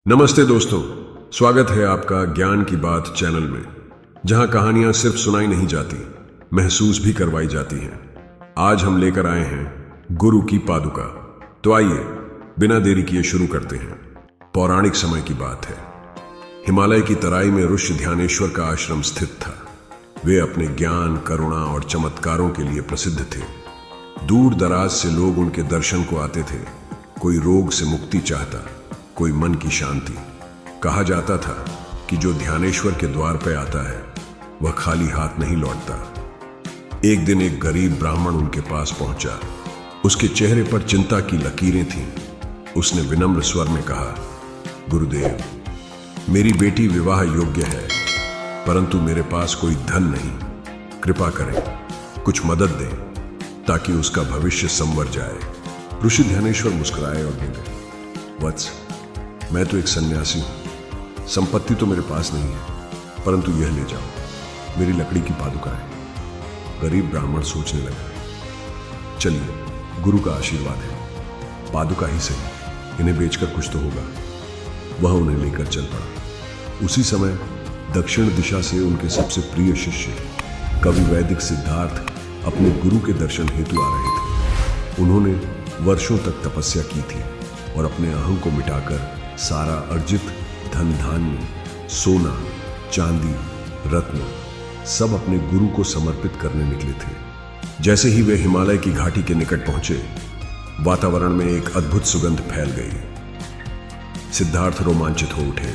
नमस्ते दोस्तों, स्वागत है आपका ज्ञान की बात चैनल में, जहां कहानियां सिर्फ सुनाई नहीं जाती, महसूस भी करवाई जाती हैं। आज हम लेकर आए हैं गुरु की पादुका। तो आइए बिना देरी किए शुरू करते हैं। पौराणिक समय की बात है। हिमालय की तराई में ऋषि ध्यानेश्वर का आश्रम स्थित था। वे अपने ज्ञान, करुणा और चमत्कारों के लिए प्रसिद्ध थे। दूर दराज से लोग उनके दर्शन को आते थे। कोई रोग से मुक्ति चाहता, कोई मन की शांति। कहा जाता था कि जो ध्यानेश्वर के द्वार पर आता है वह खाली हाथ नहीं लौटता। एक दिन एक गरीब ब्राह्मण उनके पास पहुंचा। उसके चेहरे पर चिंता की लकीरें थीं। उसने विनम्र स्वर में कहा, गुरुदेव, मेरी बेटी विवाह योग्य है, परंतु मेरे पास कोई धन नहीं। कृपा करें, कुछ मदद दें ताकि उसका भविष्य संवर जाए। ऋषि ध्यानेश्वर मुस्कुराए और बोले, वत्स, मैं तो एक सन्यासी हूं। संपत्ति तो मेरे पास नहीं है, परंतु यह ले जाओ, मेरी लकड़ी की पादुका है। गरीब ब्राह्मण सोचने लगा, चलिए, गुरु का आशीर्वाद है, पादुका ही सही, इन्हें बेचकर कुछ तो होगा। वह उन्हें लेकर चल पड़ा। उसी समय दक्षिण दिशा से उनके सबसे प्रिय शिष्य कवि वैदिक सिद्धार्थ अपने गुरु के दर्शन हेतु आ रहे थे। उन्होंने वर्षों तक तपस्या की थी और अपने अहं को मिटाकर सारा अर्जित धन धान्य, सोना, चांदी, रत्न सब अपने गुरु को समर्पित करने निकले थे। जैसे ही वे हिमालय की घाटी के निकट पहुंचे, वातावरण में एक अद्भुत सुगंध फैल गई। सिद्धार्थ रोमांचित हो उठे।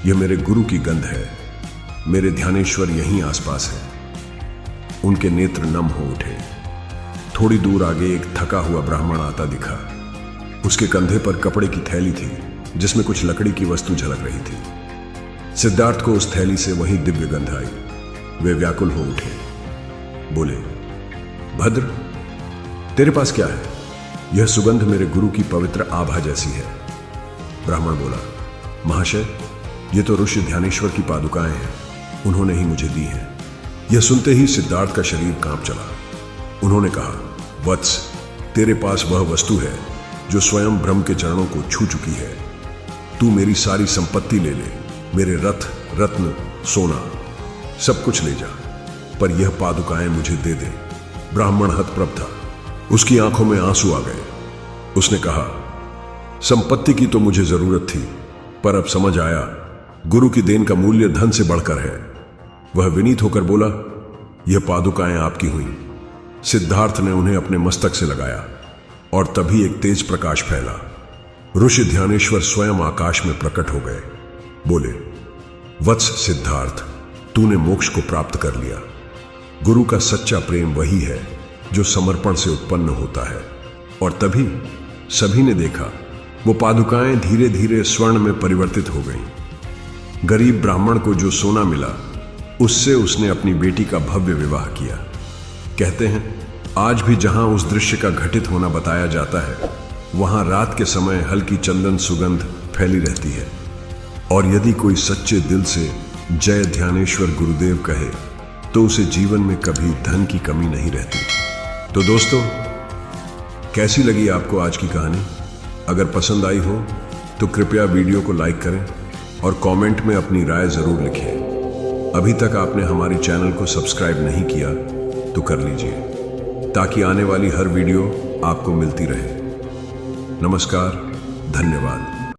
यह मेरे गुरु की गंध है, मेरे ध्यानेश्वर यहीं आसपास है। उनके नेत्र नम हो उठे। थोड़ी दूर आगे एक थका हुआ ब्राह्मण आता दिखा। उसके कंधे पर कपड़े की थैली थी जिसमें कुछ लकड़ी की वस्तु झलक रही थी। सिद्धार्थ को उस थैली से वही दिव्य गंध आई। वे व्याकुल हो उठे। बोले, भद्र, तेरे पास क्या है? यह सुगंध मेरे गुरु की पवित्र आभा जैसी है। ब्राह्मण बोला, महाशय, ये तो ऋषि ध्यानेश्वर की पादुकाएं हैं, उन्होंने ही मुझे दी हैं। यह सुनते ही सिद्धार्थ का शरीर कांप चला। उन्होंने कहा, वत्स, तेरे पास वह वस्तु है जो स्वयं ब्रह्म के चरणों को छू चुकी है। तू मेरी सारी संपत्ति ले ले, मेरे रथ, रत्न, सोना, सब कुछ ले जा, पर यह पादुकाएं मुझे दे दे। ब्राह्मण हतप्रभ था। उसकी आंखों में आंसू आ गए। उसने कहा, संपत्ति की तो मुझे जरूरत थी, पर अब समझ आया गुरु की देन का मूल्य धन से बढ़कर है। वह विनीत होकर बोला, यह पादुकाएं आपकी हुई। सिद्धार्थ ने उन्हें अपने मस्तक से लगाया और तभी एक तेज प्रकाश फैला। ऋषि ध्यानेश्वर स्वयं आकाश में प्रकट हो गए। बोले, वत्स सिद्धार्थ, तूने मोक्ष को प्राप्त कर लिया। गुरु का सच्चा प्रेम वही है जो समर्पण से उत्पन्न होता है। और तभी सभी ने देखा, वो पादुकाएं धीरे धीरे स्वर्ण में परिवर्तित हो गईं। गरीब ब्राह्मण को जो सोना मिला, उससे उसने अपनी बेटी का भव्य विवाह किया। कहते हैं, आज भी जहां उस दृश्य का घटित होना बताया जाता है, वहां रात के समय हल्की चंदन सुगंध फैली रहती है। और यदि कोई सच्चे दिल से जय ध्यानेश्वर गुरुदेव कहे, तो उसे जीवन में कभी धन की कमी नहीं रहती। तो दोस्तों, कैसी लगी आपको आज की कहानी? अगर पसंद आई हो तो कृपया वीडियो को लाइक करें और कमेंट में अपनी राय जरूर लिखें। अभी तक आपने हमारे चैनल को सब्सक्राइब नहीं किया तो कर लीजिए, ताकि आने वाली हर वीडियो आपको मिलती रहे। नमस्कार, धन्यवाद।